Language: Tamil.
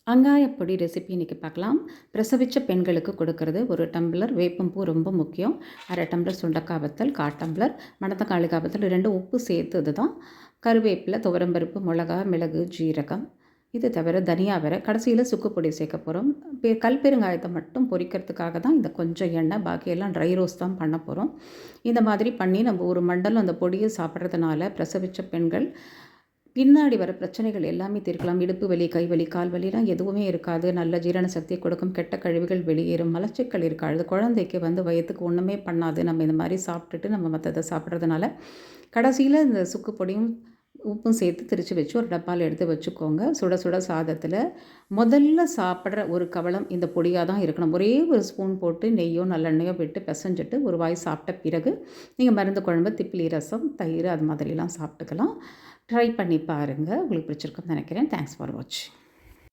வெங்காயப்பொடி ரெசிபி இன்றைக்கி பார்க்கலாம். பிரசவித்த பெண்களுக்கு கொடுக்கறது. ஒரு டம்ளர் வேப்பம்பூ ரொம்ப முக்கியம். அரை டம்ளர் சுண்டக்காய் வத்தல், 1/4 டம்ளர் மணத்தக்காளி வத்தல், 2 உப்பு சேர்த்தது தான். கருவேப்பிலை, துவரம்பருப்பு, மிளகா, மிளகு, ஜீரகம். இது தவிர தனியா வேற. கடைசியில் சுக்குப்பொடி சேர்க்க போகிறோம். கல்பெருங்காயத்தை மட்டும் பொரிக்கிறதுக்காக தான் இந்த கொஞ்சம் எண்ணெய். பாக்கியெல்லாம் ட்ரை ரோஸ்ட் தான் பண்ண போகிறோம். இந்த மாதிரி பண்ணி நம்ம ஒரு மண்டலம் அந்த பொடியை சாப்பிட்றதுனால பிரசவித்த பெண்கள் பின்னாடி வர பிரச்சனைகள் எல்லாமே தீர்க்கலாம். இடுப்பு வலி, கை வலி, கால் வலிலாம் எதுவுமே இருக்காது. நல்ல ஜீரண சக்தியை கொடுக்கும். கெட்ட கழிவுகள் வெளியேறும். மலச்சிக்கல் இருக்காது. குழந்தைக்கு வயிற்றுக்கு ஒன்றுமே பண்ணாது. நம்ம இந்த மாதிரி சாப்பிட்டுட்டு நம்ம மற்றதை சாப்பிட்றதுனால கடைசியில் இந்த சுக்கு பொடியும் உப்பும் சேர்த்து திரித்து வச்சு ஒரு டப்பாவில் எடுத்து வச்சுக்கோங்க. சுட சுட சாதத்தில் முதல்ல சாப்பிட்ற ஒரு கவளம் இந்த பொடியாக தான் இருக்கணும். ஒரே ஒரு ஸ்பூன் போட்டு நெய்யோ நல்லெண்ணெயோ விட்டு பிசைஞ்சிட்டு ஒரு வாய் சாப்பிட்ட பிறகு நீங்கள் மருந்து குழம்பு, திப்பிலி ரசம், தயிர் அது மாதிரிலாம் சாப்பிட்டுக்கலாம். ட்ரை பண்ணி பாருங்கள். உங்களுக்கு பிடிச்சிருக்குன்னு நினைக்கிறேன். தேங்க்ஸ் ஃபார் வாட்சிங்.